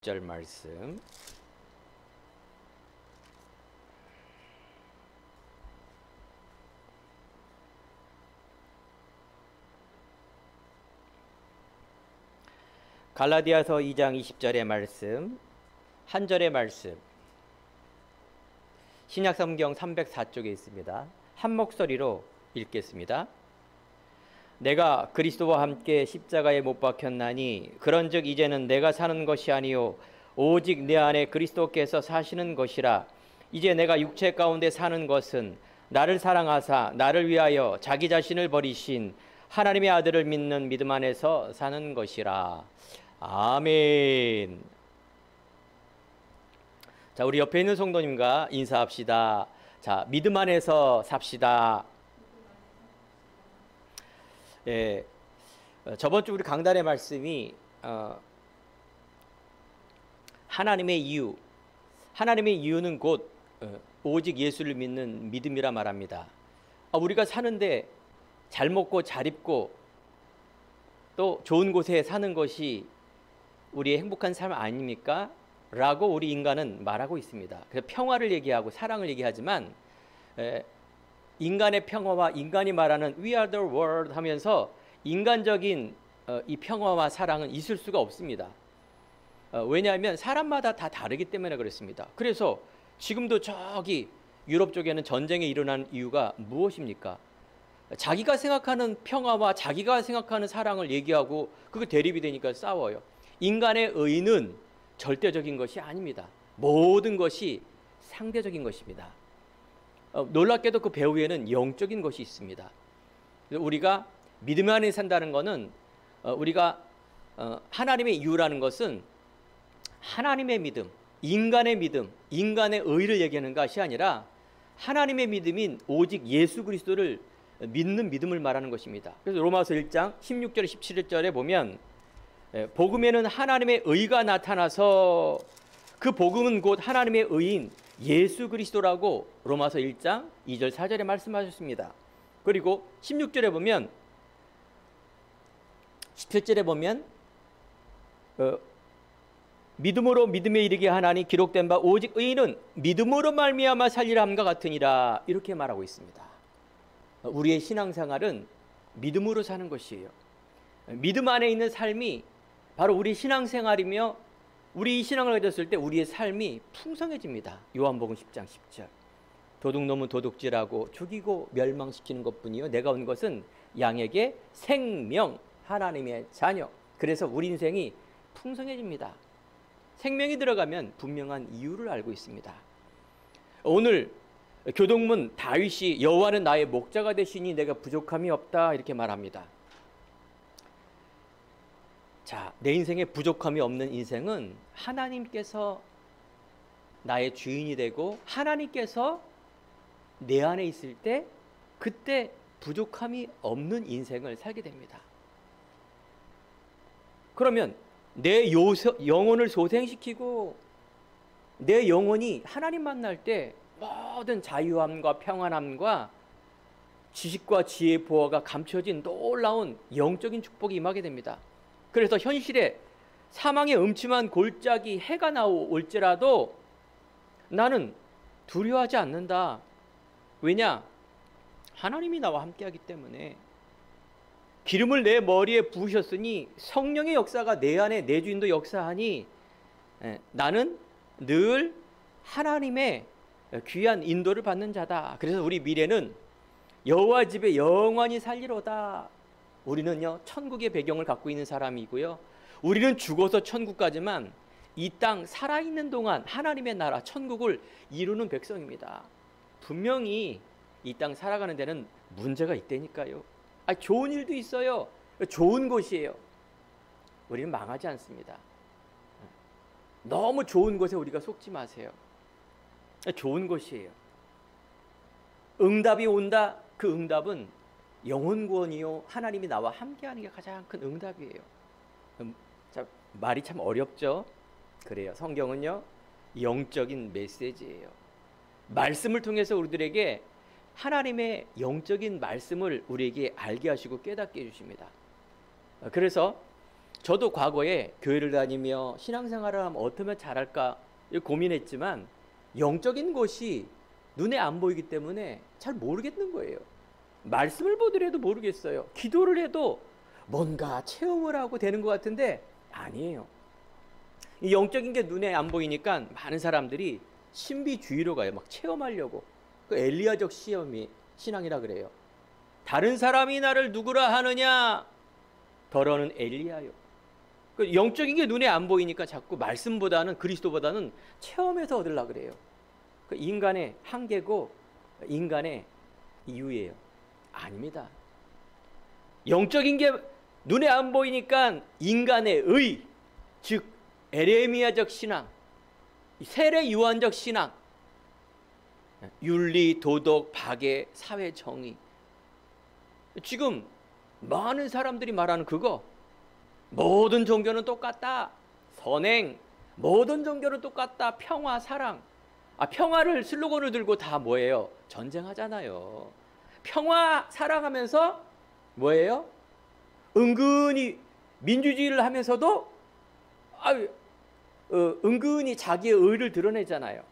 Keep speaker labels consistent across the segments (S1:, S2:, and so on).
S1: 20절 말씀. 갈라디아서 2장 20절의 말씀, 한 절의 말씀, 신약성경 304쪽에 있습니다. 한 목소리로 읽겠습니다. 내가 그리스도와 함께 십자가에 못 박혔나니 그런즉 이제는 내가 사는 것이 아니요 오직 내 안에 그리스도께서 사시는 것이라. 이제 내가 육체 가운데 사는 것은 나를 사랑하사 나를 위하여 자기 자신을 버리신 하나님의 아들을 믿는 믿음 안에서 사는 것이라. 아멘. 자, 우리 옆에 있는 성도님과 인사합시다. 자, 믿음 안에서 삽시다. 예, 저번 주 우리 강단의 말씀이 하나님의 이유, 하나님의 이유는 곧 오직 예수를 믿는 믿음이라 말합니다. 우리가 사는데 잘 먹고 잘 입고 또 좋은 곳에 사는 것이 우리의 행복한 삶 아닙니까? 라고 우리 인간은 말하고 있습니다. 그래서 평화를 얘기하고 사랑을 얘기하지만 인간의 평화와 인간이 말하는 We are the world 하면서 인간적인 이 평화와 사랑은 있을 수가 없습니다. 왜냐하면 사람마다 다 다르기 때문에 그렇습니다. 그래서 지금도 저기 유럽 쪽에는 전쟁이 일어난 이유가 무엇입니까? 자기가 생각하는 평화와 자기가 생각하는 사랑을 얘기하고 그게 대립이 되니까 싸워요. 인간의 의는 절대적인 것이 아닙니다. 모든 것이 상대적인 것입니다. 놀랍게도 그 배후에는 영적인 것이 있습니다. 우리가 믿음 안에 산다는 것은 우리가 하나님의 이유라는 것은 하나님의 믿음, 인간의 의를 얘기하는 것이 아니라 하나님의 믿음인 오직 예수 그리스도를 믿는 믿음을 말하는 것입니다. 그래서 로마서 1장 16절 17절에 보면 복음에는 하나님의 의가 나타나서 그 복음은 곧 하나님의 의인 예수 그리스도라고 로마서 1장 2절 4절에 말씀하셨습니다. 그리고 16절에 보면 17절에 보면 믿음으로 믿음에 이르게 하나니 기록된 바 오직 의인은 믿음으로 말미암아 살리라 함과 같으니라 이렇게 말하고 있습니다. 우리의 신앙생활은 믿음으로 사는 것이에요. 믿음 안에 있는 삶이 바로 우리 신앙생활이며 우리 이 신앙을 가졌을 때 우리의 삶이 풍성해집니다. 요한복음 10장 10절 도둑놈은 도둑질하고 죽이고 멸망시키는 것뿐이요 내가 온 것은 양에게 생명, 하나님의 자녀. 그래서 우리 인생이 풍성해집니다. 생명이 들어가면 분명한 이유를 알고 있습니다. 오늘 교동문 다윗이 여호와는 나의 목자가 되시니 내가 부족함이 없다 이렇게 말합니다. 자, 내 인생에 부족함이 없는 인생은 하나님께서 나의 주인이 되고 하나님께서 내 안에 있을 때 그때 부족함이 없는 인생을 살게 됩니다. 그러면 내 영혼을 소생시키고 내 영혼이 하나님 만날 때 모든 자유함과 평안함과 지식과 지혜의 보화가 감춰진 놀라운 영적인 축복이 임하게 됩니다. 그래서 현실에 사망의 음침한 골짜기 해가 나올지라도 나는 두려워하지 않는다. 왜냐? 하나님이 나와 함께하기 때문에. 기름을 내 머리에 부으셨으니 성령의 역사가 내 안에 내 주인도 역사하니 나는 늘 하나님의 귀한 인도를 받는 자다. 그래서 우리 미래는 여호와 집에 영원히 살리로다. 우리는요 천국의 배경을 갖고 있는 사람이고요. 우리는 죽어서 천국 가지만 이 땅 살아있는 동안 하나님의 나라 천국을 이루는 백성입니다. 분명히 이 땅 살아가는 데는 문제가 있다니까요. 좋은 일도 있어요. 좋은 곳이에요. 우리는 망하지 않습니다. 너무 좋은 곳에 우리가 속지 마세요. 좋은 곳이에요. 응답이 온다. 그 응답은 영혼 구원이요 하나님이 나와 함께하는 게 가장 큰 응답이에요. 자, 말이 참 어렵죠. 그래요. 성경은요 영적인 메시지예요. 말씀을 통해서 우리들에게 하나님의 영적인 말씀을 우리에게 알게 하시고 깨닫게 해주십니다. 그래서 저도 과거에 교회를 다니며 신앙생활을 하면 어떻게 잘할까 고민했지만 영적인 것이 눈에 안 보이기 때문에 잘 모르겠는 거예요. 말씀을 보더라도 모르겠어요. 기도를 해도 뭔가 체험을 하고 되는 것 같은데 아니에요. 이 영적인 게 눈에 안 보이니까 많은 사람들이 신비주의로 가요. 막 체험하려고. 그 엘리야적 시험이 신앙이라 그래요. 다른 사람이 나를 누구라 하느냐? 더러는 엘리야요. 그 영적인 게 눈에 안 보이니까 자꾸 말씀보다는 그리스도보다는 체험해서 얻으려고 그래요. 그 인간의 한계고 인간의 이유예요. 아닙니다. 영적인 게 눈에 안 보이니까 인간의 의, 즉 에레미야적 신앙, 세례 요한적 신앙, 윤리, 도덕, 박애, 사회 정의, 지금 많은 사람들이 말하는 그거, 모든 종교는 똑같다, 선행, 모든 종교는 똑같다, 평화, 사랑. 평화를 슬로건을 들고 다 뭐예요? 전쟁하잖아요. 평화 사랑하면서 뭐예요? 은근히 민주주의를 하면서도 은근히 자기의 의를 드러내잖아요.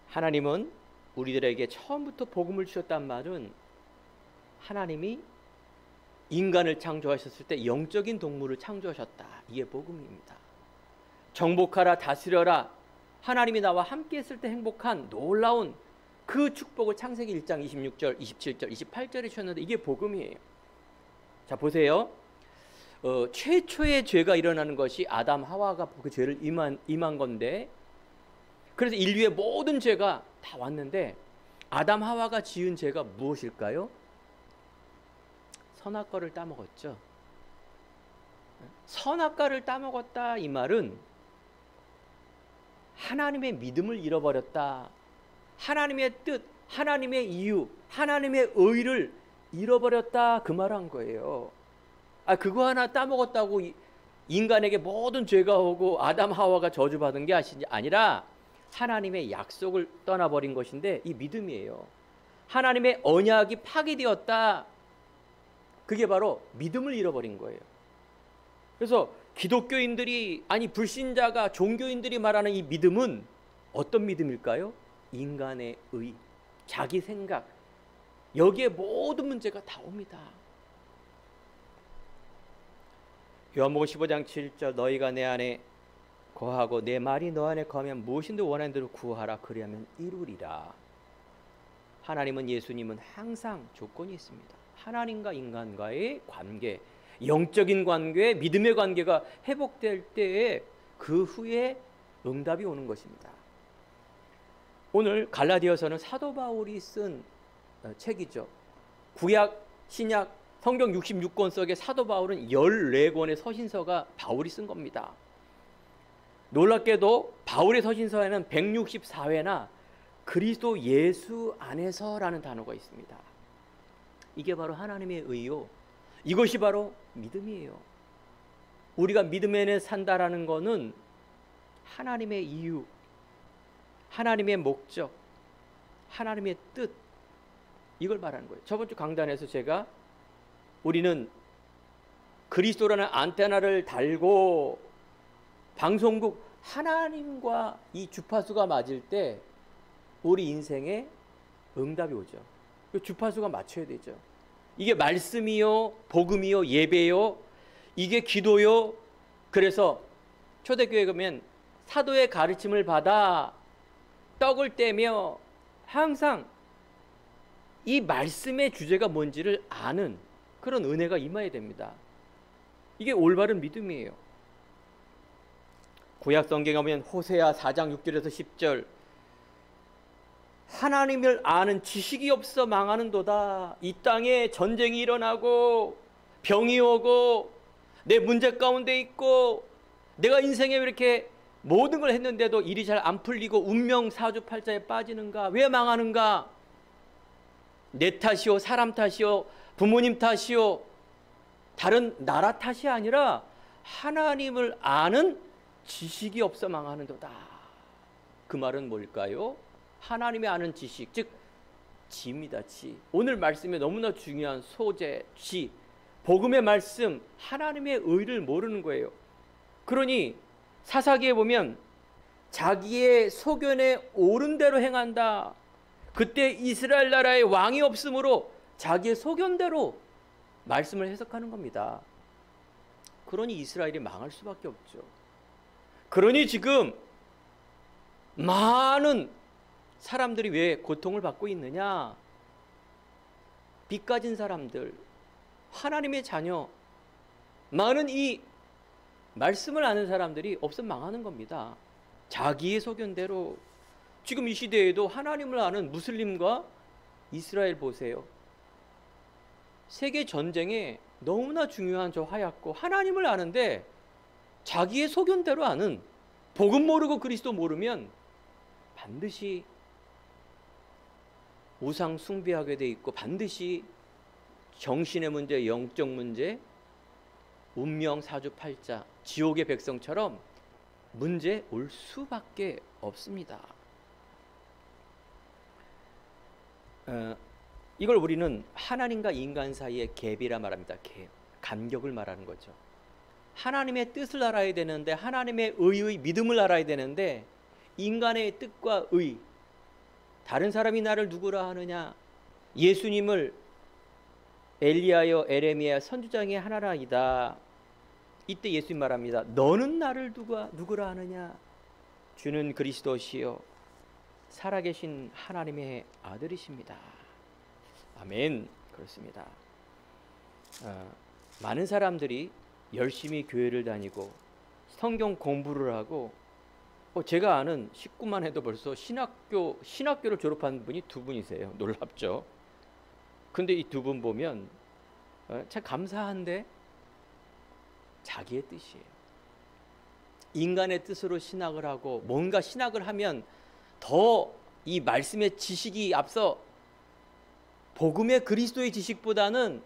S1: 하나님은 우리들에게 처음부터 복음을 주셨단 말은 하나님이 인간을 창조하셨을 때 영적인 동물을 창조하셨다. 이게 복음입니다. 정복하라, 다스려라. 하나님이 나와 함께 했을 때 행복한 놀라운 그 축복을 창세기 1장 26절, 27절, 28절에 주셨는데 이게 복음이에요. 자, 보세요. 최초의 죄가 일어나는 것이 아담 하와가 그 죄를 임한 건데, 그래서 인류의 모든 죄가 다 왔는데 아담 하와가 지은 죄가 무엇일까요? 선악과를 따먹었죠. 선악과를 따먹었다 이 말은 하나님의 믿음을 잃어버렸다, 하나님의 뜻, 하나님의 이유, 하나님의 의를 잃어버렸다 그 말을 한 거예요. 그거 하나 따먹었다고 인간에게 모든 죄가 오고 아담 하와가 저주받은 게 아니라 하나님의 약속을 떠나버린 것인데 이 믿음이에요. 하나님의 언약이 파기되었다. 그게 바로 믿음을 잃어버린 거예요. 그래서 기독교인들이, 아니 불신자가, 종교인들이 말하는 이 믿음은 어떤 믿음일까요? 인간의 의, 자기 생각, 여기에 모든 문제가 다 옵니다. 요한복음 15장 7절 너희가 내 안에 거하고 내 말이 너 안에 거하면 무엇인지 원하는 대로 구하라 그리하면 이루리라. 하나님은, 예수님은 항상 조건이 있습니다. 하나님과 인간과의 관계, 영적인 관계, 믿음의 관계가 회복될 때에 그 후에 응답이 오는 것입니다. 오늘 갈라디아서는 사도 바울이 쓴 책이죠. 구약, 신약, 성경 66권 속에 사도 바울은 14권의 서신서가 바울이 쓴 겁니다. 놀랍게도 바울의 서신서에는 164회나 그리스도 예수 안에서라는 단어가 있습니다. 이게 바로 하나님의 의요, 이것이 바로 믿음이에요. 우리가 믿음에 산다라는 것은 하나님의 이유, 하나님의 목적, 하나님의 뜻, 이걸 말하는 거예요. 저번 주 강단에서 제가 우리는 그리스도라는 안테나를 달고 방송국 하나님과 이 주파수가 맞을 때 우리 인생에 응답이 오죠. 그 주파수가 맞춰야 되죠. 이게 말씀이요, 복음이요, 예배요, 이게 기도요. 그래서 초대교회 가면 사도의 가르침을 받아 떡을 떼며 항상 이 말씀의 주제가 뭔지를 아는 그런 은혜가 임해야 됩니다. 이게 올바른 믿음이에요. 구약 성경에 보면 호세아 4장 6절에서 10절 하나님을 아는 지식이 없어 망하는도다. 이 땅에 전쟁이 일어나고 병이 오고 내 문제 가운데 있고 내가 인생에 왜 이렇게 모든 걸 했는데도 일이 잘 안 풀리고 운명 사주팔자에 빠지는가? 왜 망하는가? 내 탓이요, 사람 탓이요, 부모님 탓이요, 다른 나라 탓이 아니라 하나님을 아는 지식이 없어 망하는도다. 그 말은 뭘까요? 하나님의 아는 지식, 즉 지입니다. 지. 오늘 말씀에 너무나 중요한 소재, 지. 복음의 말씀, 하나님의 의를 모르는 거예요. 그러니 사사기에 보면 자기의 소견에 옳은 대로 행한다. 그때 이스라엘 나라에 왕이 없으므로 자기의 소견대로 말씀을 해석하는 겁니다. 그러니 이스라엘이 망할 수밖에 없죠. 그러니 지금 많은 사람들이 왜 고통을 받고 있느냐? 빚 가진 사람들, 하나님의 자녀, 많은 이 말씀을 아는 사람들이 없으면 망하는 겁니다. 자기의 소견대로. 지금 이 시대에도 하나님을 아는 무슬림과 이스라엘 보세요. 세계 전쟁에 너무나 중요한 저 하얗고 하나님을 아는데 자기의 소견대로 아는, 복음 모르고 그리스도 모르면 반드시 우상 숭배하게 돼 있고 반드시 정신의 문제, 영적 문제, 운명 사주팔자, 지옥의 백성처럼 문제 올 수밖에 없습니다. 이걸 우리는 하나님과 인간 사이의 갭이라 말합니다. 갭, 간격을 말하는 거죠. 하나님의 뜻을 알아야 되는데, 하나님의 의의 믿음을 알아야 되는데, 인간의 뜻과 의, 다른 사람이 나를 누구라 하느냐, 예수님을 엘리야여 에레미야 선지자의 하나라이다. 이때 예수님 말합니다. 너는 나를 누구라 하느냐? 주는 그리스도시요 살아계신 하나님의 아들이십니다. 아멘. 그렇습니다. 많은 사람들이 열심히 교회를 다니고 성경 공부를 하고, 제가 아는 식구만 해도 벌써 신학교를 졸업한 분이 2분이세요. 놀랍죠? 근데 이 2분 보면 참 감사한데 자기의 뜻이에요. 인간의 뜻으로 신학을 하고, 뭔가 신학을 하면 더 이 말씀의 지식이 앞서 복음의 그리스도의 지식보다는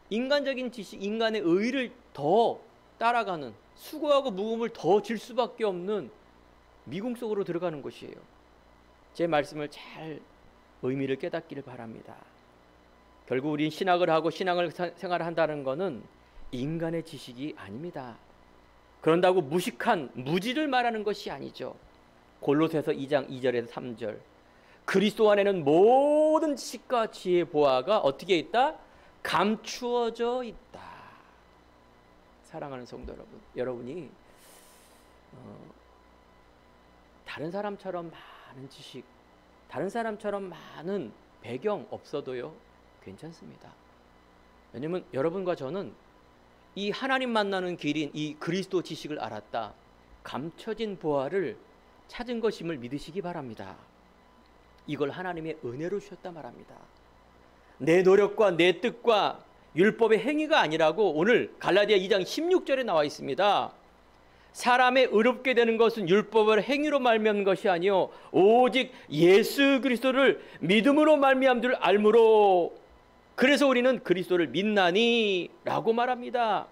S1: 인간적인 지식, 인간의 의를 더 따라가는, 수고하고 무거움을 더 질 수밖에 없는 미궁 속으로 들어가는 것이에요. 제 말씀을 잘 의미를 깨닫기를 바랍니다. 결국 우린 신학을 하고 신앙을 생활을 한다는 것은 인간의 지식이 아닙니다. 그런다고 무식한 무지를 말하는 것이 아니죠. 골로새서 2장 2절에서 3절, 그리스도 안에는 모든 지식과 지혜 보화가 어떻게 있다? 감추어져 있다. 사랑하는 성도 여러분, 여러분이 다른 사람처럼 많은 지식, 다른 사람처럼 많은 배경 없어도요 괜찮습니다. 왜냐면 여러분과 저는 이 하나님 만나는 길인 이 그리스도 지식을 알았다, 감춰진 보화를 찾은 것임을 믿으시기 바랍니다. 이걸 하나님의 은혜로 주셨다 말합니다. 내 노력과 내 뜻과 율법의 행위가 아니라고 오늘 갈라디아 2장 16절에 나와 있습니다. 사람의 의롭게 되는 것은 율법을 행위로 말미암는 것이 아니요 오직 예수 그리스도를 믿음으로 말미암는 줄 알므로, 그래서 우리는 그리스도를 믿나니 라고 말합니다.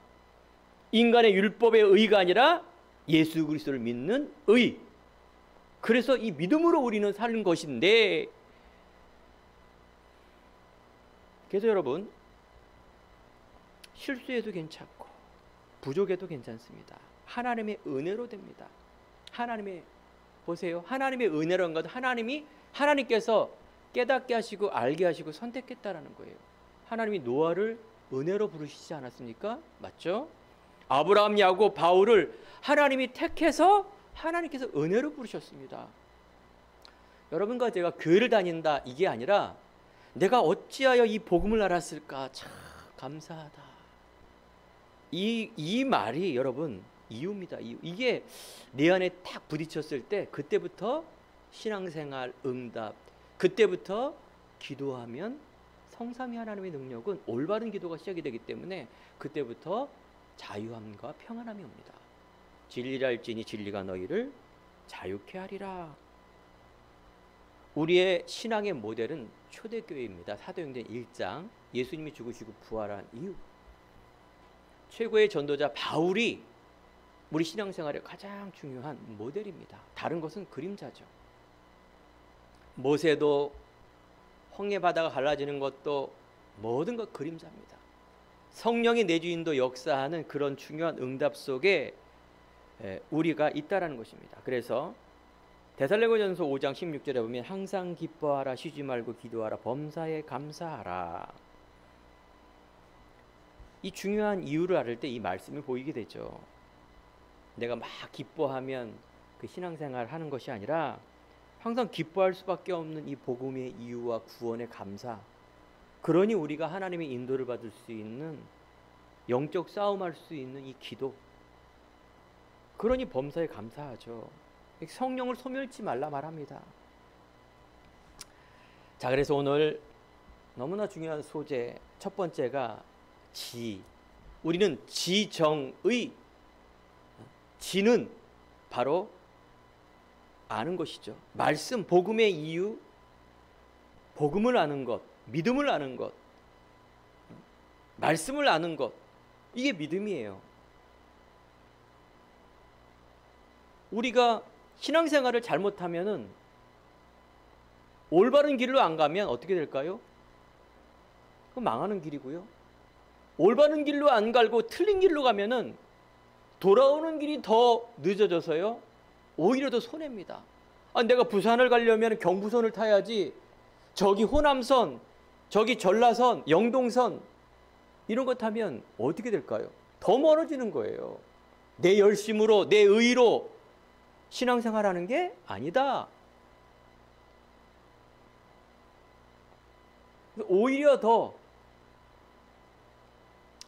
S1: 인간의 율법의 의가 아니라 예수 그리스도를 믿는 의. 그래서 이 믿음으로 우리는 사는 것인데, 그래서 여러분, 실수해도 괜찮고 부족해도 괜찮습니다. 하나님의 은혜로 됩니다. 보세요. 하나님의 은혜라는 것, 하나님께서 깨닫게 하시고 알게 하시고 선택했다라는 거예요. 하나님이 노아를 은혜로 부르시지 않았습니까? 맞죠? 아브라함, 야곱, 바울을 하나님이 택해서 하나님께서 은혜로 부르셨습니다. 여러분과 제가 교회를 다닌다 이게 아니라 내가 어찌하여 이 복음을 알았을까, 참 감사하다. 이 말이 여러분 이유입니다. 이유. 이게 내 안에 딱 부딪혔을 때 그때부터 신앙생활 응답, 그때부터 기도하면 성삼위 하나님의 능력은 올바른 기도가 시작이 되기 때문에 그때부터 자유함과 평안함이 옵니다. 진리라 할지니 진리가 너희를 자유케 하리라. 우리의 신앙의 모델은 초대교회입니다. 사도행전 1장, 예수님이 죽으시고 부활한 이유. 최고의 전도자 바울이 우리 신앙생활의 가장 중요한 모델입니다. 다른 것은 그림자죠. 모세도 홍해 바다가 갈라지는 것도 모든 것 그림자입니다. 성령의 내주인도 역사하는 그런 중요한 응답 속에 우리가 있다라는 것입니다. 그래서 데살로니가전서 5장 16절에 보면 항상 기뻐하라, 쉬지 말고 기도하라, 범사에 감사하라. 이 중요한 이유를 알을 때 이 말씀이 보이게 되죠. 내가 막 기뻐하면 그 신앙생활 하는 것이 아니라 항상 기뻐할 수밖에 없는 이 복음의 이유와 구원의 감사. 그러니 우리가 하나님의 인도를 받을 수 있는 영적 싸움할 수 있는 이 기도. 그러니 범사에 감사하죠. 성령을 소멸치 말라 말합니다. 자, 그래서 오늘 너무나 중요한 소재 첫 번째가 지. 우리는 지정의. 지는 바로 아는 것이죠. 말씀, 복음의 이유, 복음을 아는 것, 믿음을 아는 것, 말씀을 아는 것, 이게 믿음이에요. 우리가 신앙생활을 잘못하면은 올바른 길로 안 가면 어떻게 될까요? 그건 망하는 길이고요. 올바른 길로 안 갈고 틀린 길로 가면은 돌아오는 길이 더 늦어져서요. 오히려 더 손해입니다. 내가 부산을 가려면 경부선을 타야지 저기 호남선, 저기 전라선, 영동선 이런 거 타면 어떻게 될까요? 더 멀어지는 거예요. 내 열심으로, 내 의로 신앙생활하는 게 아니다. 오히려 더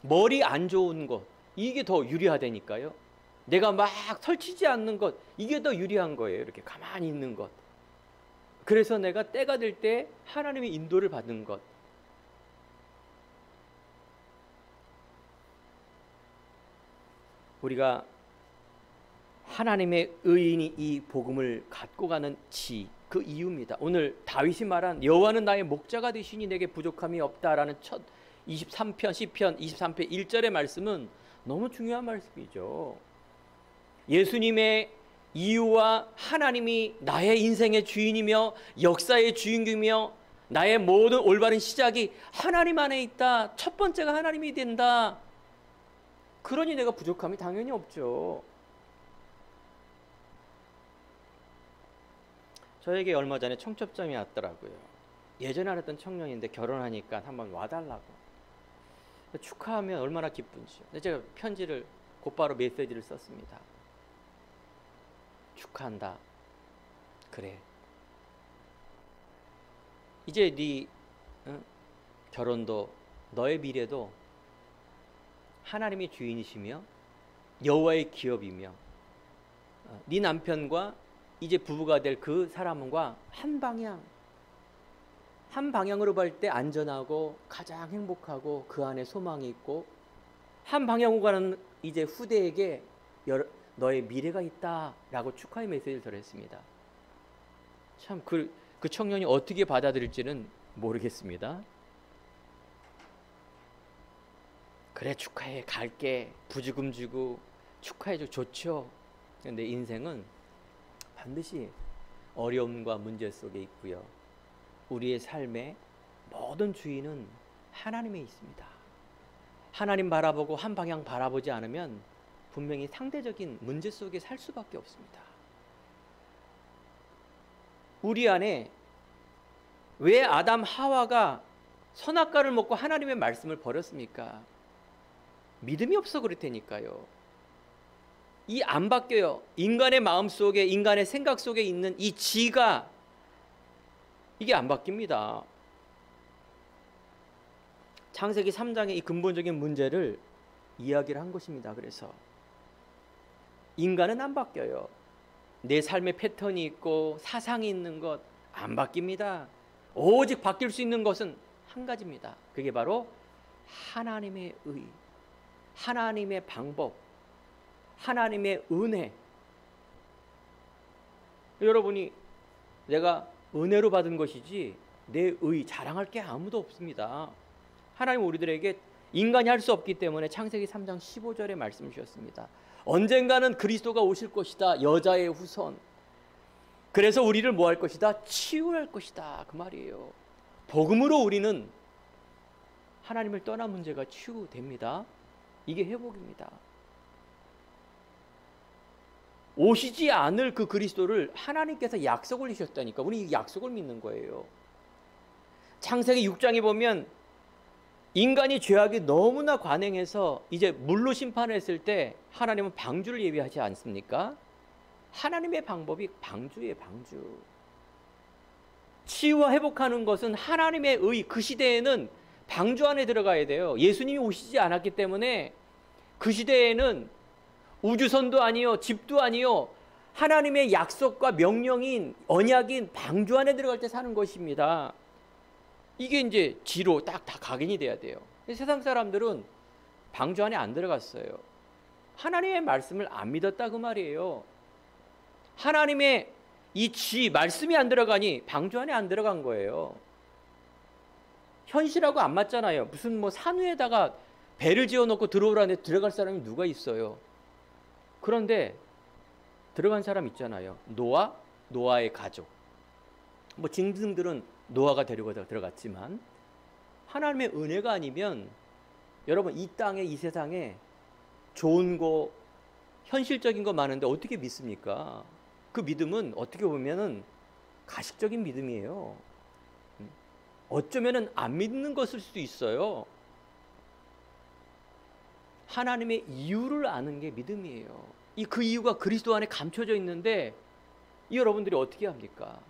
S1: 머리 안 좋은 것, 이게 더 유리하다니까요. 내가 막 설치지 않는 것, 이게 더 유리한 거예요. 이렇게 가만히 있는 것. 그래서 내가 때가 될 때 하나님의 인도를 받는 것. 우리가 하나님의 의인이 이 복음을 갖고 가는 그 이유입니다. 오늘 다윗이 말한 여호와는 나의 목자가 되시니 내게 부족함이 없다라는 첫 23편 시편 23편 1절의 말씀은 너무 중요한 말씀이죠. 예수님의 이유와 하나님이 나의 인생의 주인이며 역사의 주인공이며 나의 모든 올바른 시작이 하나님 안에 있다. 첫 번째가 하나님이 된다. 그러니 내가 부족함이 당연히 없죠. 저에게 얼마 전에 청첩장이 왔더라고요. 예전에 알았던 청년인데 결혼하니까 한번 와달라고. 축하하면 얼마나 기쁜지요. 제가 편지를 곧바로 메시지를 썼습니다. 축하한다. 그래. 이제 네 결혼도 너의 미래도 하나님의 주인이시며 여호와의 기업이며 네 남편과 이제 부부가 될 그 사람과 한 방향으로 볼 때 안전하고 가장 행복하고 그 안에 소망이 있고 한 방향으로 가는 이제 후대에게 너의 미래가 있다라고 축하의 메시지를 전했습니다. 참 그 청년이 어떻게 받아들일지는 모르겠습니다. 그래 축하해 갈게 부주금 주고 축하해줘 좋죠. 근데 인생은 반드시 어려움과 문제 속에 있고요. 우리의 삶의 모든 주인은 하나님에 있습니다. 하나님 바라보고 한 방향 바라보지 않으면 분명히 상대적인 문제 속에 살 수밖에 없습니다. 우리 안에 왜 아담 하와가 선악과를 먹고 하나님의 말씀을 버렸습니까? 믿음이 없어 그렇다니까요. 이 안 바뀌어요. 인간의 마음 속에 인간의 생각 속에 있는 이 지가 이게 안 바뀝니다. 창세기 3장의 이 근본적인 문제를 이야기를 한 것입니다. 그래서 인간은 안 바뀌어요. 내 삶의 패턴이 있고 사상이 있는 것 안 바뀝니다. 오직 바뀔 수 있는 것은 한 가지입니다. 그게 바로 하나님의 의, 하나님의 방법, 하나님의 은혜. 여러분이 내가 은혜로 받은 것이지 내 의 자랑할 게 아무도 없습니다. 하나님 우리들에게 인간이 할 수 없기 때문에 창세기 3장 15절에 말씀 주셨습니다. 언젠가는 그리스도가 오실 것이다. 여자의 후손. 그래서 우리를 뭐 할 것이다? 치유할 것이다. 그 말이에요. 복음으로 우리는 하나님을 떠난 문제가 치유됩니다. 이게 회복입니다. 오시지 않을 그 그리스도를 하나님께서 약속을 주셨다니까. 우리 이 약속을 믿는 거예요. 창세기 6장에 보면 인간이 죄악이 너무나 관행해서 이제 물로 심판했을 때 하나님은 방주를 예비하지 않습니까? 하나님의 방법이 방주예요, 방주. 치유와 회복하는 것은 하나님의 의, 그 시대에는 방주 안에 들어가야 돼요. 예수님이 오시지 않았기 때문에 그 시대에는 우주선도 아니요, 집도 아니요, 하나님의 약속과 명령인 언약인 방주 안에 들어갈 때 사는 것입니다. 이게 이제 지로 딱 다 각인이 돼야 돼요. 세상 사람들은 방주 안에 안 들어갔어요. 하나님의 말씀을 안 믿었다 그 말이에요. 하나님의 이 말씀이 안 들어가니 방주 안에 안 들어간 거예요. 현실하고 안 맞잖아요. 무슨 뭐 산 위에다가 배를 지어놓고 들어오라는데 들어갈 사람이 누가 있어요. 그런데 들어간 사람 있잖아요. 노아의 가족. 뭐 짐승들은 노아가 데리고 들어갔지만 하나님의 은혜가 아니면 여러분 이 땅에 이 세상에 좋은 거 현실적인 거 많은데 어떻게 믿습니까? 그 믿음은 어떻게 보면은 가식적인 믿음이에요. 어쩌면은 안 믿는 것일 수도 있어요. 하나님의 이유를 아는 게 믿음이에요. 그 이유가 그리스도 안에 감춰져 있는데 여러분들이 어떻게 합니까?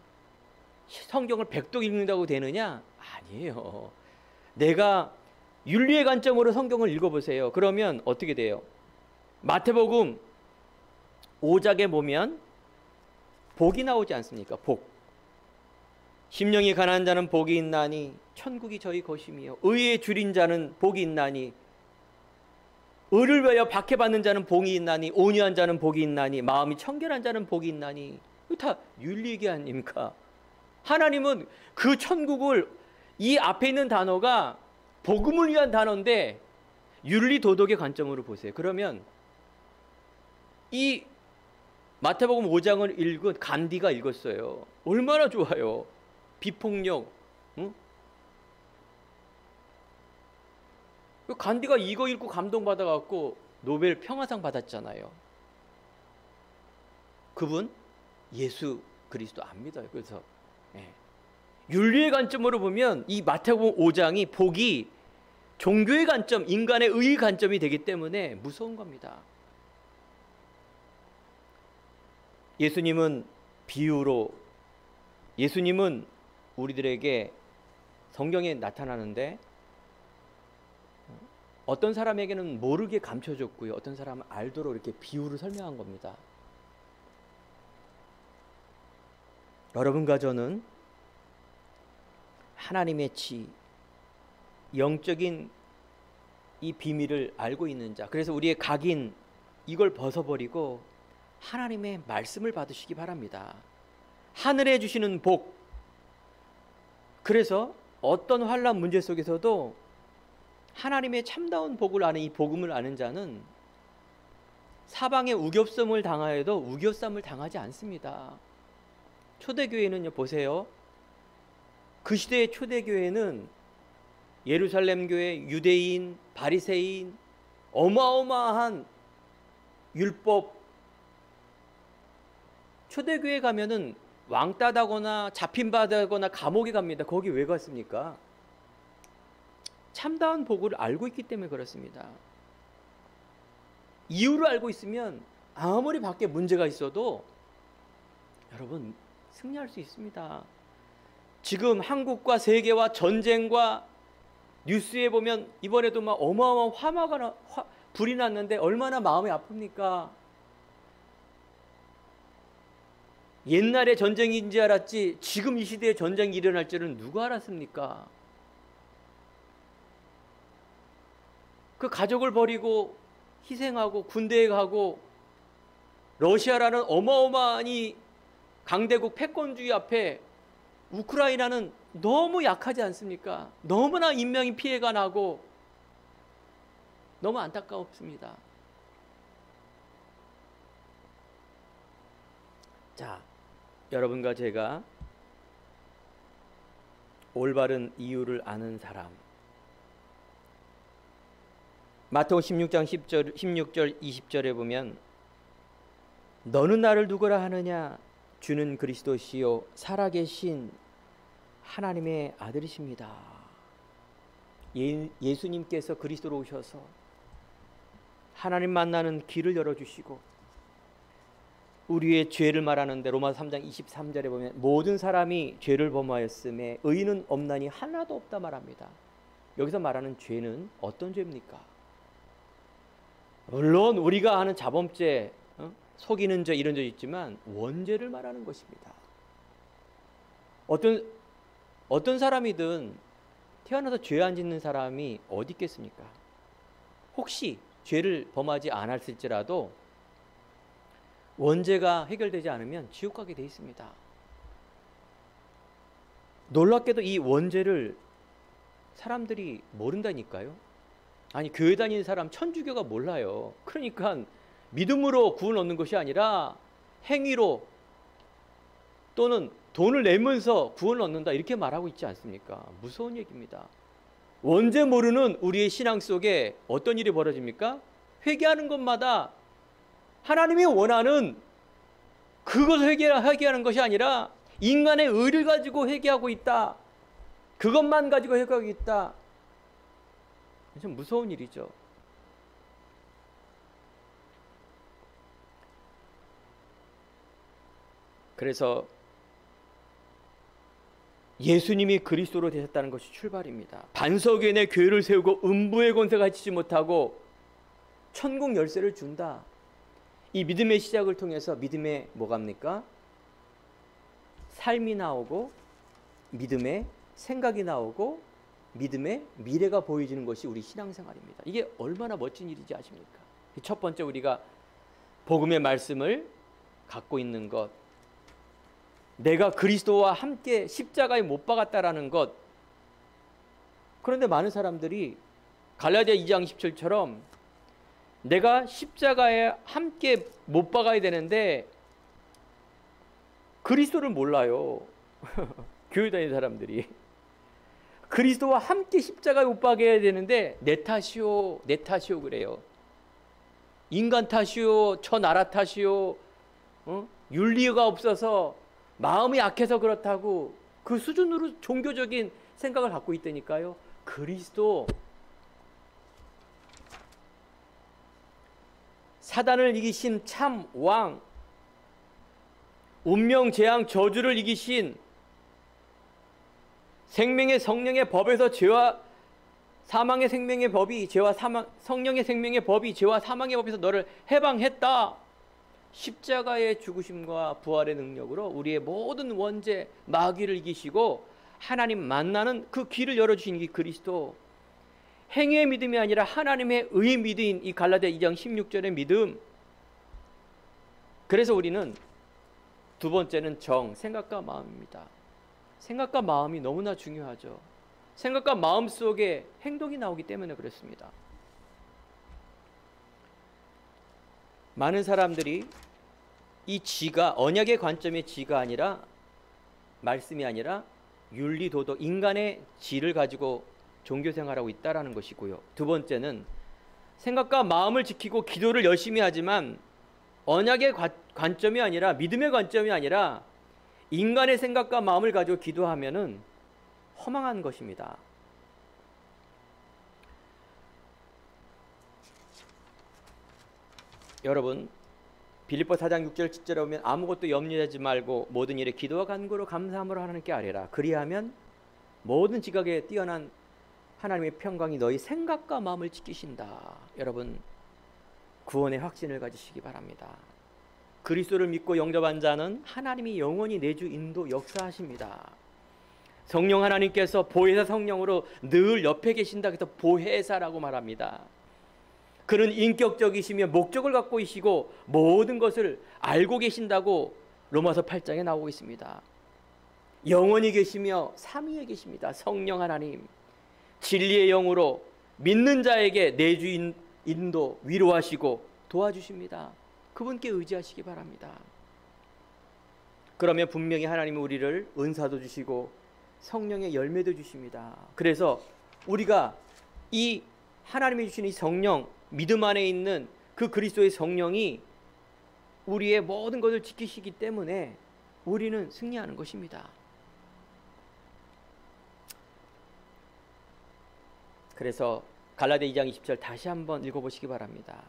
S1: 성경을 100도 읽는다고 되느냐? 아니에요. 내가 윤리의 관점으로 성경을 읽어보세요. 그러면 어떻게 돼요? 마태복음 5장에 보면 복이 나오지 않습니까? 복. 심령이 가난한 자는 복이 있나니 천국이 저희 것이며 의에 줄인 자는 복이 있나니 의를 위하여 박해받는 자는 복이 있나니 온유한 자는 복이 있나니 마음이 청결한 자는 복이 있나니. 이거 다 윤리 얘기 아닙니까? 하나님은 그 천국을, 이 앞에 있는 단어가 복음을 위한 단어인데 윤리 도덕의 관점으로 보세요. 그러면 이 마태복음 5장을 읽은 간디가 읽었어요. 얼마나 좋아요. 비폭력. 응? 간디가 이거 읽고 감동받아갖고 노벨 평화상 받았잖아요. 그분 예수 그리스도 안 믿어요. 그래서 윤리의 관점으로 보면 이 마태복음 5장이 복이 종교의 관점, 인간의 의의 관점이 되기 때문에 무서운 겁니다. 예수님은 비유로, 예수님은 우리들에게 성경에 나타나는데 어떤 사람에게는 모르게 감춰줬고요, 어떤 사람은 알도록 이렇게 비유를 설명한 겁니다. 여러분과 저는 하나님의 영적인 이 비밀을 알고 있는 자, 그래서 우리의 각인 이걸 벗어버리고 하나님의 말씀을 받으시기 바랍니다. 하늘에 주시는 복. 그래서 어떤 환난 문제 속에서도 하나님의 참다운 복을 아는, 이 복음을 아는 자는 사방에 우겹섬을 당하여도 우겨쌈을 당하지 않습니다. 초대교회는요, 보세요. 그 시대의 초대교회는 예루살렘 교회, 유대인, 바리새인, 어마어마한 율법. 초대교회 가면은 왕따 당하거나 잡힌받거나 감옥에 갑니다. 거기 왜 갔습니까? 참다운 복을 알고 있기 때문에 그렇습니다. 이유를 알고 있으면 아무리 밖에 문제가 있어도 여러분 승리할 수 있습니다. 지금 한국과 세계와 전쟁과 뉴스에 보면 이번에도 막 어마어마한 화마가 불이 났는데 얼마나 마음이 아픕니까? 옛날에 전쟁인지 알았지 지금 이 시대에 전쟁이 일어날 줄은 누가 알았습니까? 그 가족을 버리고 희생하고 군대에 가고 러시아라는 어마어마한 이 강대국 패권주의 앞에 우크라이나는 너무 약하지 않습니까? 너무나 인명이 피해가 나고 너무 안타깝습니다. 자, 여러분과 제가 올바른 이유를 아는 사람, 마태복음 16장 16절 20절에 보면 너는 나를 누구라 하느냐 주는 그리스도시요 살아계신 하나님의 아들이십니다. 예수님께서 그리스도로 오셔서 하나님 만나는 길을 열어주시고 우리의 죄를 말하는데 로마서 3장 23절에 보면 모든 사람이 죄를 범하였음에 의인은 없나니 하나도 없다 말합니다. 여기서 말하는 죄는 어떤 죄입니까? 물론 우리가 하는 자범죄, 속이는 죄 이런 죄 있지만 원죄를 말하는 것입니다. 어떤 사람이든 태어나서 죄 안 짓는 사람이 어디 있겠습니까? 혹시 죄를 범하지 않았을지라도 원죄가 해결되지 않으면 지옥 가게 돼 있습니다. 놀랍게도 이 원죄를 사람들이 모른다니까요. 아니 교회 다니는 사람 천주교가 몰라요. 그러니까 믿음으로 구원 얻는 것이 아니라 행위로 또는 돈을 내면서 구원을 얻는다 이렇게 말하고 있지 않습니까? 무서운 얘기입니다. 원죄 모르는 우리의 신앙 속에 어떤 일이 벌어집니까? 회개하는 것마다 하나님이 원하는 그것을 회개하는 것이 아니라 인간의 의를 가지고 회개하고 있다. 그것만 가지고 회개하고 있다. 좀 무서운 일이죠. 그래서 예수님이 그리스도로 되셨다는 것이 출발입니다. 반석위에 교회를 세우고 음부의 권세가 해치지 못하고 천국 열쇠를 준다. 이 믿음의 시작을 통해서 믿음의 뭐갑니까? 삶이 나오고 믿음의 생각이 나오고 믿음의 미래가 보여지는 것이 우리 신앙생활입니다. 이게 얼마나 멋진 일인지 아십니까? 첫 번째 우리가 복음의 말씀을 갖고 있는 것, 내가 그리스도와 함께 십자가에 못 박았다라는 것. 그런데 많은 사람들이 갈라디아 2장 17처럼 내가 십자가에 함께 못 박아야 되는데 그리스도를 몰라요. 교회 다니는 사람들이 그리스도와 함께 십자가에 못 박아야 되는데 내 탓이요 내 탓이요 그래요. 인간 탓이요 저 나라 탓이요 윤리가 없어서 마음이 약해서 그렇다고 그 수준으로 종교적인 생각을 갖고 있다니까요. 그리스도 사단을 이기신 참 왕, 운명 재앙 저주를 이기신 생명의 성령의 법에서 죄와 사망의 생명의 법이 죄와 사망 성령의 생명의 법이 죄와 사망의 법에서 너를 해방했다. 십자가의 죽으심과 부활의 능력으로 우리의 모든 원죄 마귀를 이기시고 하나님 만나는 그 길을 열어주신 이 그리스도, 행위의 믿음이 아니라 하나님의 의의 믿음인 이 갈라디아 2장 16절의 믿음. 그래서 우리는 두 번째는 생각과 마음입니다. 생각과 마음이 너무나 중요하죠. 생각과 마음 속에 행동이 나오기 때문에 그렇습니다. 많은 사람들이 이 지가 언약의 관점의 지가 아니라 말씀이 아니라 윤리 도덕 인간의 지를 가지고 종교 생활하고 있다라는 것이고요. 두 번째는 생각과 마음을 지키고 기도를 열심히 하지만 언약의 관점이 아니라 믿음의 관점이 아니라 인간의 생각과 마음을 가지고 기도하면은 허망한 것입니다. 여러분 빌립보 4장 6절 7절에 보면 아무것도 염려하지 말고 모든 일에 기도와 간구로 감사함으로 하나님께 아뢰라. 그리하면 모든 지각에 뛰어난 하나님의 평강이 너희 생각과 마음을 지키신다. 여러분 구원의 확신을 가지시기 바랍니다. 그리스도를 믿고 영접한 자는 하나님이 영원히 내주 인도 역사하십니다. 성령 하나님께서 보혜사 성령으로 늘 옆에 계신다. 그래서 보혜사라고 말합니다. 그는 인격적이시며 목적을 갖고 계시고 모든 것을 알고 계신다고 로마서 8장에 나오고 있습니다. 영원히 계시며 삼위에 계십니다. 성령 하나님 진리의 영으로 믿는 자에게 내주 인도 위로하시고 도와주십니다. 그분께 의지하시기 바랍니다. 그러면 분명히 하나님은 우리를 은사도 주시고 성령의 열매도 주십니다. 그래서 우리가 이 하나님이 주신 이 성령, 믿음 안에 있는 그 그리스도의 성령이 우리의 모든 것을 지키시기 때문에 우리는 승리하는 것입니다. 그래서 갈라디아 2장 20절 다시 한번 읽어보시기 바랍니다.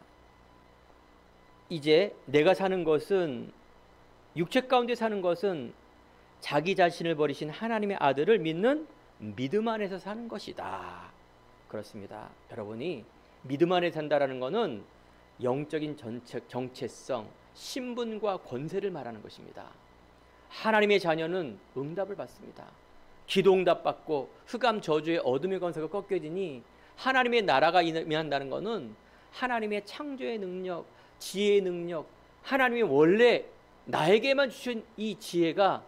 S1: 이제 내가 사는 것은, 육체 가운데 사는 것은 자기 자신을 버리신 하나님의 아들을 믿는 믿음 안에서 사는 것이다. 그렇습니다. 여러분이 믿음 안에 산다라는 것은 영적인 정체성, 신분과 권세를 말하는 것입니다. 하나님의 자녀는 응답을 받습니다. 기도 응답 받고 흑암 저주의 어둠의 권세가 꺾여지니 하나님의 나라가 임한다는 것은 하나님의 창조의 능력, 지혜의 능력, 하나님이 원래 나에게만 주신 이 지혜가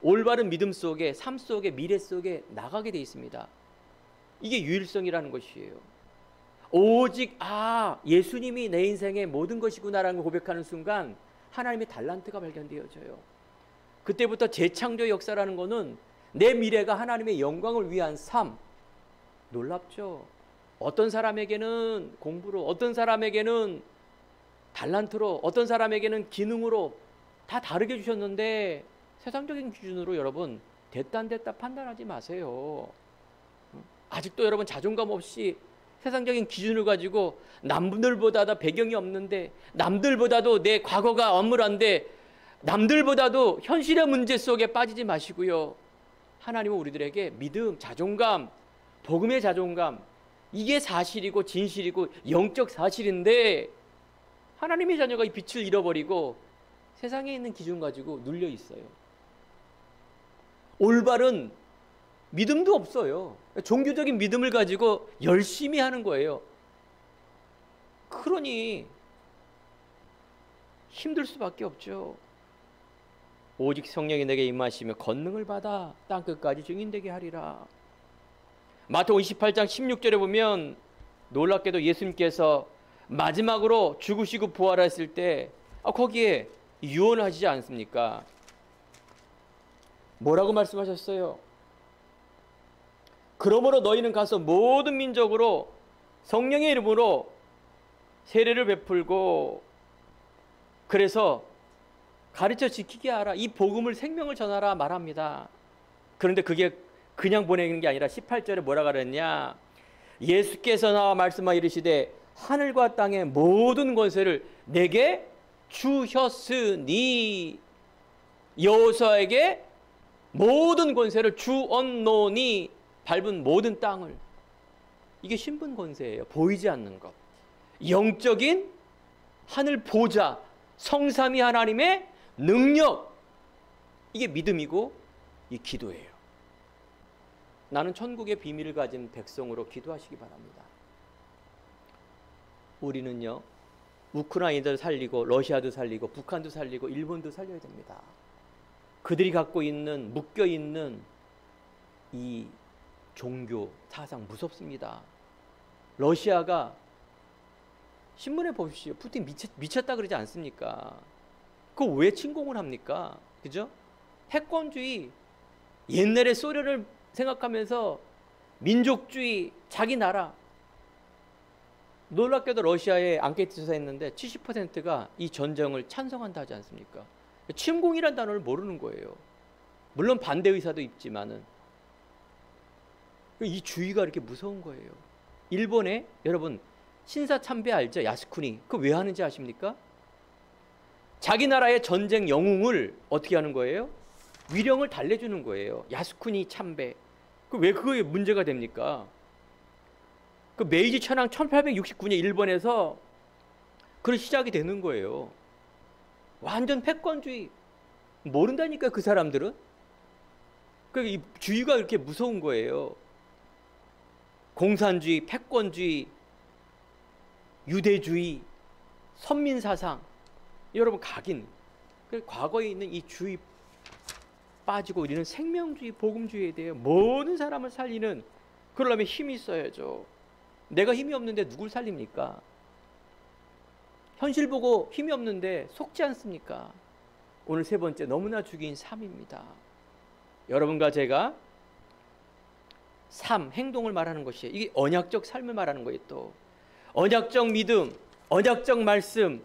S1: 올바른 믿음 속에, 삶 속에, 미래 속에 나가게 돼 있습니다. 이게 유일성이라는 것이에요. 오직 예수님이 내 인생의 모든 것이구나라는 걸 고백하는 순간 하나님의 달란트가 발견되어져요. 그때부터 재창조 역사라는 것은 내 미래가 하나님의 영광을 위한 삶. 놀랍죠? 어떤 사람에게는 공부로, 어떤 사람에게는 달란트로, 어떤 사람에게는 기능으로 다 다르게 주셨는데 세상적인 기준으로 여러분 됐다 안 됐다 판단하지 마세요. 아직도 여러분 자존감 없이 세상적인 기준을 가지고 남들보다도 배경이 없는데, 남들보다도 내 과거가 암울한데, 남들보다도 현실의 문제 속에 빠지지 마시고요. 하나님은 우리들에게 믿음, 자존감, 복음의 자존감, 이게 사실이고 진실이고 영적 사실인데 하나님의 자녀가 이 빛을 잃어버리고 세상에 있는 기준 가지고 눌려 있어요. 올바른 믿음도 없어요. 종교적인 믿음을 가지고 열심히 하는 거예요. 그러니 힘들 수밖에 없죠. 오직 성령이 내게 임하시며 권능을 받아 땅끝까지 증인되게 하리라. 마태복음 28장 16절에 보면 놀랍게도 예수님께서 마지막으로 죽으시고 부활하실 때 거기에 유언하시지 않습니까? 뭐라고 말씀하셨어요? 그러므로 너희는 가서 모든 민족으로 성령의 이름으로 세례를 베풀고, 그래서 가르쳐 지키게 하라. 이 복음을, 생명을 전하라 말합니다. 그런데 그게 그냥 보내는 게 아니라 18절에 뭐라 그랬냐? 예수께서 나와 말씀하 이르시되 하늘과 땅의 모든 권세를 내게 주셨으니, 여호수아에게 모든 권세를 주었노니, 밟은 모든 땅을. 이게 신분 권세예요. 보이지 않는 것, 영적인 하늘 보좌, 성삼위 하나님의 능력, 이게 믿음이고 이 기도예요. 나는 천국의 비밀을 가진 백성으로 기도하시기 바랍니다. 우리는요, 우크라이나도 살리고 러시아도 살리고 북한도 살리고 일본도 살려야 됩니다. 그들이 갖고 있는, 묶여있는 이 종교 사상 무섭습니다. 러시아가, 신문에 보십시오. 푸틴 미쳤다 그러지 않습니까? 그거 왜 침공을 합니까? 그죠? 패권주의, 옛날의 소련을 생각하면서 민족주의, 자기 나라. 놀랍게도 러시아에 앙케이트 조사했는데 70%가 이 전쟁을 찬성한다 하지 않습니까? 침공이란 단어를 모르는 거예요. 물론 반대 의사도 있지만은 이 주의가 이렇게 무서운 거예요. 일본에 여러분 신사 참배 알죠? 야스쿠니. 그거 왜 하는지 아십니까? 자기 나라의 전쟁 영웅을 어떻게 하는 거예요? 위령을 달래주는 거예요. 야스쿠니 참배. 왜 그거에 문제가 됩니까? 그 메이지 천황 1869년 일본에서 그런 시작이 되는 거예요. 완전 패권주의. 모른다니까 그 사람들은. 이 주의가 이렇게 무서운 거예요. 공산주의, 패권주의, 유대주의, 선민사상. 여러분 각인. 과거에 있는 이 주의 빠지고 우리는 생명주의, 복음주의에 대해 모든 사람을 살리는, 그러려면 힘이 있어야죠. 내가 힘이 없는데 누굴 살립니까? 현실 보고 힘이 없는데 속지 않습니까? 오늘 세 번째, 너무나 주기인 삶입니다. 여러분과 제가 삶, 행동을 말하는 것이에요. 이게 언약적 삶을 말하는 거예요. 또 언약적 믿음, 언약적 말씀,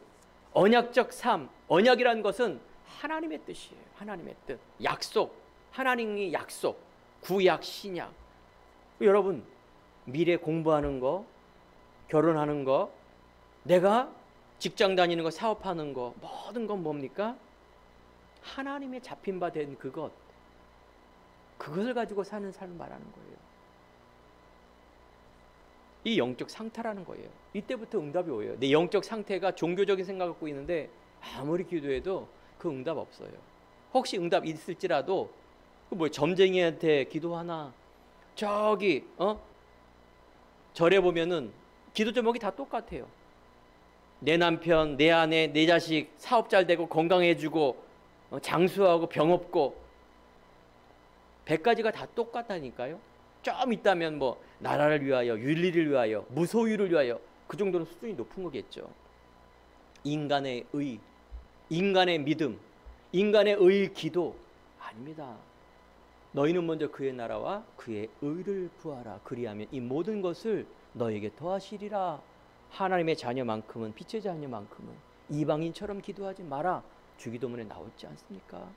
S1: 언약적 삶. 언약이라는 것은 하나님의 뜻이에요. 하나님의 뜻, 약속, 하나님의 약속, 구약, 신약. 여러분 미래 공부하는 거, 결혼하는 거, 내가 직장 다니는 거, 사업하는 거, 모든 건 뭡니까? 하나님의 잡힌 바 된 그것, 그것을 가지고 사는 삶을 말하는 거예요. 이 영적 상태라는 거예요. 이때부터 응답이 오요. 내 영적 상태가 종교적인 생각을 갖고 있는데 아무리 기도해도 그 응답 없어요. 혹시 응답 있을지라도 뭐 점쟁이한테 기도하나, 저기 절에 보면은 기도 제목이 다 똑같아요. 내 남편, 내 아내, 내 자식 사업 잘 되고 건강해지고 장수하고 병 없고 100가지가 다 똑같다니까요. 좀 있다면 뭐 나라를 위하여, 윤리를 위하여, 무소유를 위하여, 그 정도는 수준이 높은 거겠죠. 인간의 의, 인간의 믿음, 인간의 의 기도 아닙니다. 너희는 먼저 그의 나라와 그의 의를 구하라. 그리하면 이 모든 것을 너에게 더하시리라. 하나님의 자녀만큼은, 빛의 자녀만큼은 이방인처럼 기도하지 마라. 주기도문에 나오지 않습니까?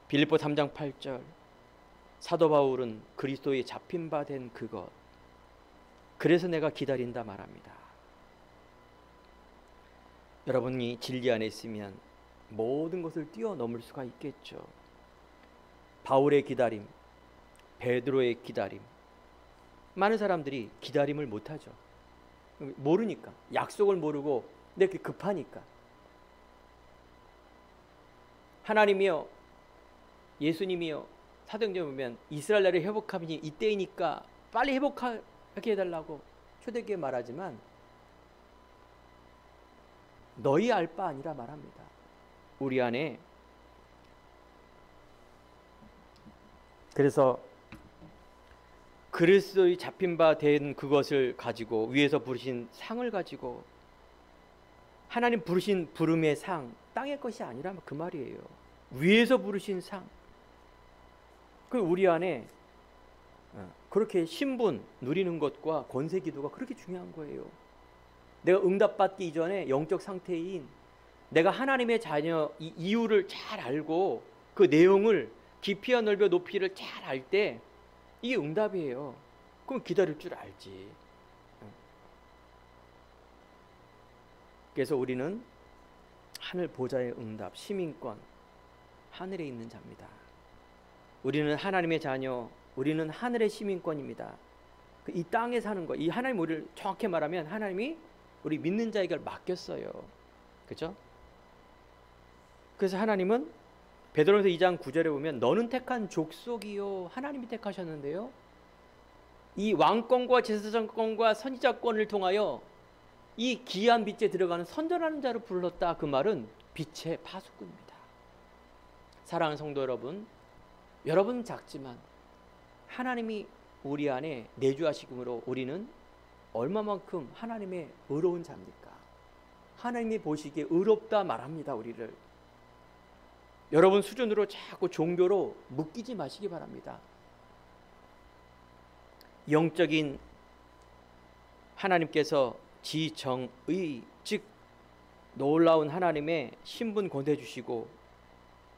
S1: 빌립보 3장 8절, 사도 바울은 그리스도의 잡힌 바 된 그것, 그래서 내가 기다린다 말합니다. 여러분이 진리 안에 있으면 모든 것을 뛰어넘을 수가 있겠죠. 바울의 기다림, 베드로의 기다림, 많은 사람들이 기다림을 못하죠. 모르니까, 약속을 모르고 이렇게 급하니까. 하나님이여, 예수님이여, 사도행전에 보면 이스라엘 나라의 회복함이 이때이니까 빨리 회복하게 해달라고 초대교회 말하지만 너희 알 바 아니라 말합니다. 우리 안에. 그래서 그리스도의 잡힌 바 된 그것을 가지고, 위에서 부르신 상을 가지고, 하나님 부르신 부름의 상, 땅의 것이 아니라 그 말이에요. 위에서 부르신 상. 그 우리 안에 그렇게 신분 누리는 것과 권세 기도가 그렇게 중요한 거예요. 내가 응답받기 이전에 영적 상태인, 내가 하나님의 자녀 이 이유를 잘 알고 그 내용을 깊이와 넓이와 높이를 잘 알 때 이게 응답이에요. 그럼 기다릴 줄 알지. 그래서 우리는 하늘 보좌의 응답, 시민권, 하늘에 있는 자입니다. 우리는 하나님의 자녀, 우리는 하늘의 시민권입니다. 이 땅에 사는 거, 이 하나님 우리를 정확히 말하면 하나님이 우리 믿는 자에게 맡겼어요. 그렇죠? 그래서 하나님은 베드로전서 2장 9절에 보면 너는 택한 족속이요, 하나님이 택하셨는데요, 이 왕권과 제사장권과 선지자권을 통하여 이 기이한 빛에 들어가는 선전하는 자로 불렀다. 그 말은 빛의 파수꾼입니다. 사랑하는 성도 여러분, 여러분 작지만 하나님이 우리 안에 내주하시므로 우리는 얼마만큼 하나님의 의로운 자입니까? 하나님이 보시기에 의롭다 말합니다. 우리를. 여러분 수준으로 자꾸 종교로 묶이지 마시기 바랍니다. 영적인 하나님께서 지정의, 즉 놀라운 하나님의 신분 권세 주시고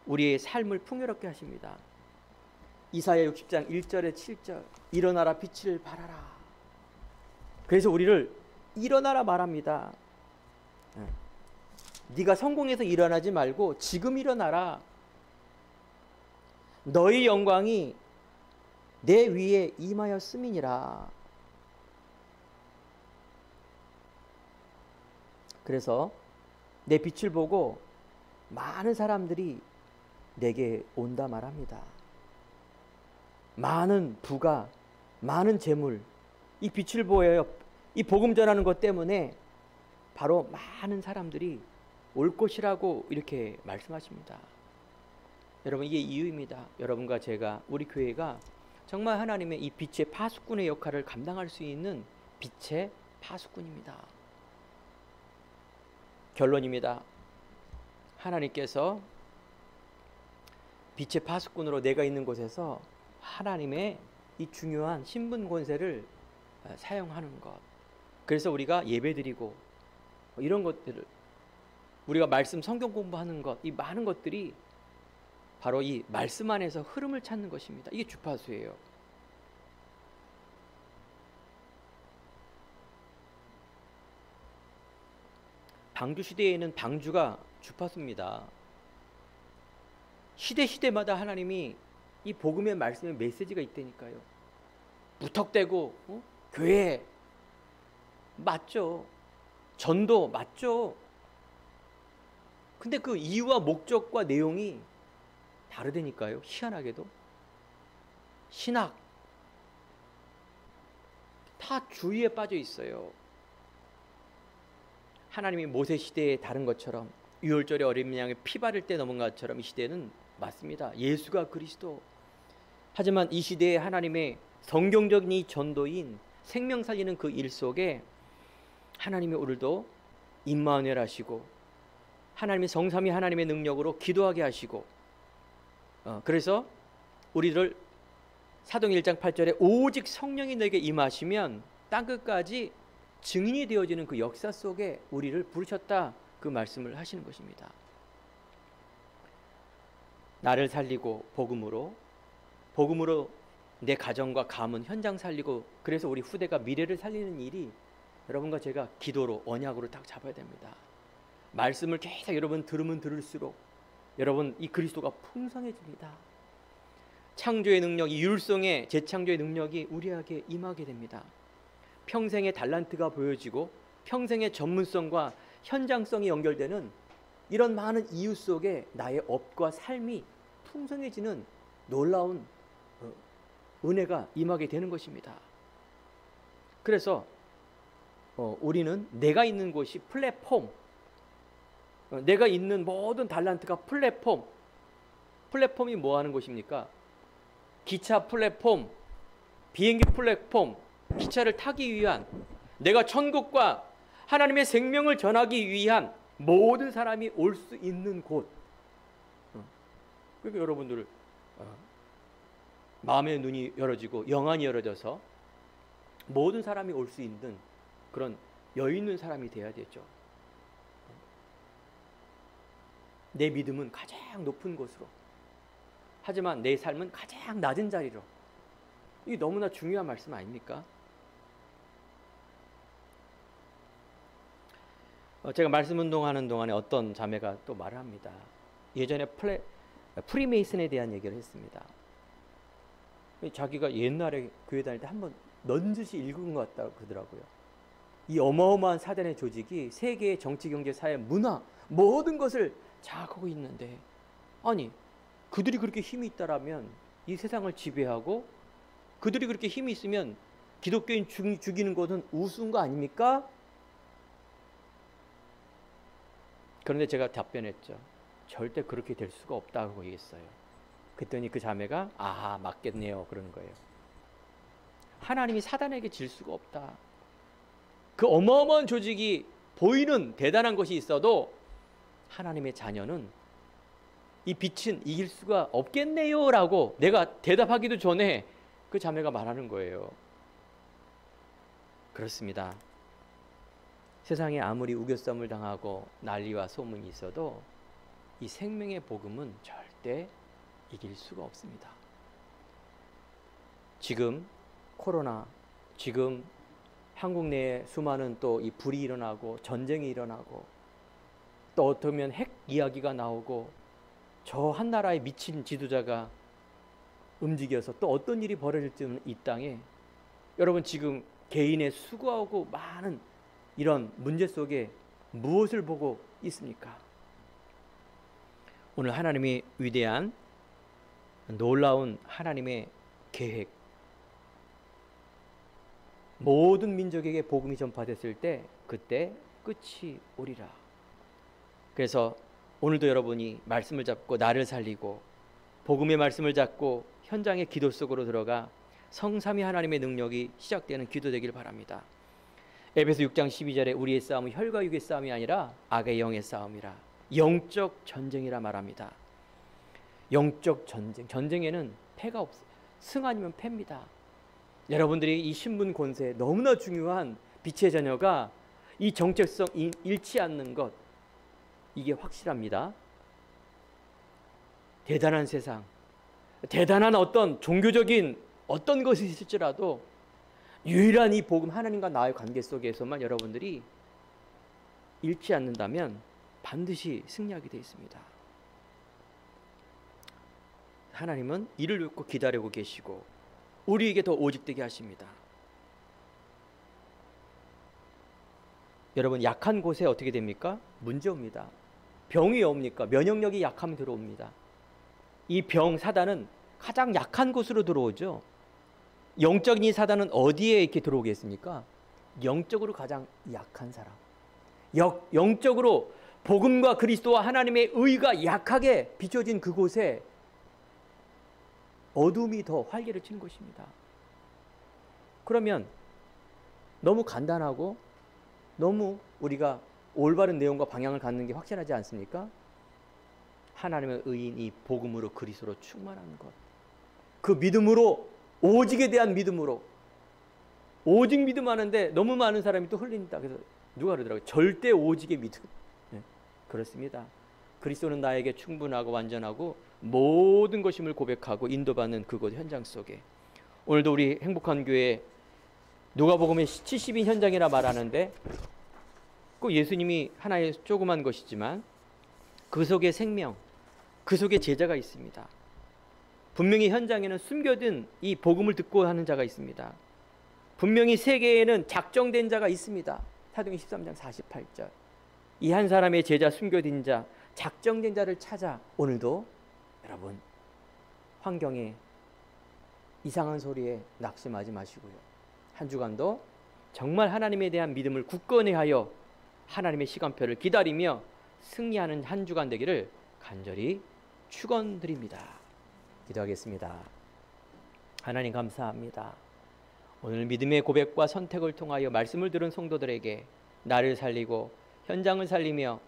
S1: 우리의 삶을 풍요롭게 하십니다. 이사야 60장 1절에 7절, 일어나라 빛을 발하라. 그래서 우리를 일어나라 말합니다. 네가 성공해서 일어나지 말고 지금 일어나라. 너희 영광이 내 위에 임하였음이니라. 그래서 내 빛을 보고 많은 사람들이 내게 온다 말합니다. 많은 부가, 많은 재물, 이 빛을 보여요. 이 복음 전하는 것 때문에 바로 많은 사람들이 올 것이라고 이렇게 말씀하십니다. 여러분, 이게 이유입니다. 여러분과 제가, 우리 교회가 정말 하나님의 이 빛의 파수꾼의 역할을 감당할 수 있는 빛의 파수꾼입니다. 결론입니다. 하나님께서 빛의 파수꾼으로 내가 있는 곳에서 하나님의 이 중요한 신분 권세를 사용하는 것. 그래서 우리가 예배드리고 이런 것들을, 우리가 말씀 성경 공부하는 것, 이 많은 것들이 바로 이 말씀 안에서 흐름을 찾는 것입니다. 이게 주파수예요. 방주 시대에는 방주가 주파수입니다. 시대마다 하나님이 이 복음의 말씀의 메시지가 있다니까요. 무턱대고 교회 맞죠. 전도 맞죠. 근데 그 이유와 목적과 내용이 다르다니까요. 희한하게도. 신학 다 주의에 빠져 있어요. 하나님이 모세 시대에 다른 것처럼 유월절에 어린 양의 피 바를 때 넘은 것처럼 이 시대는 맞습니다. 예수가 그리스도. 하지만 이 시대에 하나님의 성경적인 이 전도인 생명 살리는 그 일 속에 하나님이 오늘도 임마누엘 하시고 하나님의 성삼위 하나님의 능력으로 기도하게 하시고 그래서 우리를 사도행 1장 8절에 오직 성령이 너에게 임하시면 땅끝까지 증인이 되어지는 그 역사 속에 우리를 부르셨다, 그 말씀을 하시는 것입니다. 나를 살리고 복음으로 내 가정과 가문 현장 살리고, 그래서 우리 후대가 미래를 살리는 일이 여러분과 제가 기도로 언약으로 딱 잡아야 됩니다. 말씀을 계속 여러분 들으면 들을수록 여러분 이 그리스도가 풍성해집니다. 창조의 능력, 이 율성의 재창조의 능력이 우리에게 임하게 됩니다. 평생의 달란트가 보여지고 평생의 전문성과 현장성이 연결되는 이런 많은 이유 속에 나의 업과 삶이 풍성해지는 놀라운 은혜가 임하게 되는 것입니다. 그래서 우리는 내가 있는 곳이 플랫폼, 내가 있는 모든 달란트가 플랫폼이 뭐 하는 곳입니까? 기차 플랫폼, 비행기 플랫폼, 기차를 타기 위한, 내가 천국과 하나님의 생명을 전하기 위한 모든 사람이 올 수 있는 곳. 그러니까 여러분들 마음의 눈이 열어지고 영안이 열어져서 모든 사람이 올 수 있는 그런 여유 있는 사람이 되어야 되죠. 내 믿음은 가장 높은 곳으로, 하지만 내 삶은 가장 낮은 자리로. 이게 너무나 중요한 말씀 아닙니까? 제가 말씀 운동하는 동안에 어떤 자매가 또 말을 합니다. 예전에 프리메이슨에 대한 얘기를 했습니다. 자기가 옛날에 교회 다닐 때 한번 넌지시 읽은 것 같다고 그러더라고요. 이 어마어마한 사단의 조직이 세계의 정치, 경제, 사회, 문화 모든 것을 장악하고 있는데, 아니 그들이 그렇게 힘이 있다라면 이 세상을 지배하고, 그들이 그렇게 힘이 있으면 기독교인 죽이는 것은 우스운 거 아닙니까? 그런데 제가 답변했죠. 절대 그렇게 될 수가 없다고 얘기했어요. 그랬더니 그 자매가 맞겠네요 그러는 거예요. 하나님이 사단에게 질 수가 없다. 그 어마어마한 조직이 보이는 대단한 것이 있어도 하나님의 자녀는 이 빛은 이길 수가 없겠네요 라고 내가 대답하기도 전에 그 자매가 말하는 거예요. 그렇습니다. 세상에 아무리 우겨쌈을 당하고 난리와 소문이 있어도 이 생명의 복음은 절대 이길 수가 없습니다. 지금 코로나, 지금 한국 내에 수많은 또 이 불이 일어나고 전쟁이 일어나고, 또 어쩌면 핵 이야기가 나오고, 저 한 나라의 미친 지도자가 움직여서 또 어떤 일이 벌어질지는 이 땅에, 여러분 지금 개인의 수고하고 많은 이런 문제 속에 무엇을 보고 있습니까? 오늘 하나님의 위대한 놀라운 하나님의 계획, 모든 민족에게 복음이 전파됐을 때 그때 끝이 오리라. 그래서 오늘도 여러분이 말씀을 잡고 나를 살리고 복음의 말씀을 잡고 현장의 기도 속으로 들어가 성삼위 하나님의 능력이 시작되는 기도 되길 바랍니다. 에베소 6장 12절에 우리의 싸움은 혈과 육의 싸움이 아니라 악의 영의 싸움이라, 영적 전쟁이라 말합니다. 영적 전쟁, 전쟁에는 패가 없어요. 승 아니면 패입니다. 여러분들이 이 신분 권세 너무나 중요한 빛의 자녀가 이 정체성 잃지 않는 것, 이게 확실합니다. 대단한 세상, 대단한 어떤 종교적인 어떤 것이 있을지라도 유일한 이 복음, 하나님과 나의 관계 속에서만 여러분들이 잃지 않는다면 반드시 승리하게 되어 있습니다. 하나님은 이를 놓고 기다리고 계시고 우리에게 더 오직되게 하십니다. 여러분, 약한 곳에 어떻게 됩니까? 문제 옵니다. 병이 옵니까? 면역력이 약하면 들어옵니다. 이 병, 사단은 가장 약한 곳으로 들어오죠. 영적인 이 사단은 어디에 이렇게 들어오겠습니까? 영적으로 가장 약한 사람, 영적으로 복음과 그리스도와 하나님의 의가 약하게 비춰진 그곳에 어둠이 더 활기를 치는 것입니다. 그러면 너무 간단하고 너무 우리가 올바른 내용과 방향을 갖는 게 확실하지 않습니까? 하나님의 의인 이 복음으로 그리스도로 충만한 것, 그 믿음으로, 오직에 대한 믿음으로, 오직 믿음하는데 너무 많은 사람이 또 흘린다. 그래서 누가 그러더라고요. 절대 오직의 믿음. 네, 그렇습니다. 그리스도는 나에게 충분하고 완전하고 모든 것임을 고백하고 인도받는 그곳 현장 속에, 오늘도 우리 행복한 교회 누가복음의 70인 현장이라 말하는데 꼭 예수님이 하나의 조그만 것이지만 그 속에 생명, 그 속에 제자가 있습니다. 분명히 현장에는 숨겨둔 이 복음을 듣고 하는 자가 있습니다. 분명히 세계에는 작정된 자가 있습니다. 사도행전 13장 48절. 이 한 사람의 제자, 숨겨진 자, 작정된 자를 찾아 오늘도 여러분 환경에 이상한 소리에 낙심하지 마시고요. 한 주간도 정말 하나님에 대한 믿음을 굳건히 하여 하나님의 시간표를 기다리며 승리하는 한 주간 되기를 간절히 축원드립니다. 기도하겠습니다. 하나님 감사합니다. 오늘 믿음의 고백과 선택을 통하여 말씀을 들은 성도들에게 나를 살리고 현장을 살리며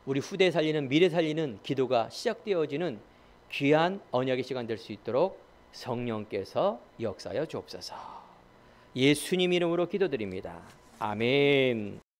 S1: 우리 후대 살리는, 미래 살리는 기도가 시작되어지는 귀한 언약의 시간 될 수 있도록 성령께서 역사하여 주옵소서. 예수님 이름으로 기도드립니다. 아멘.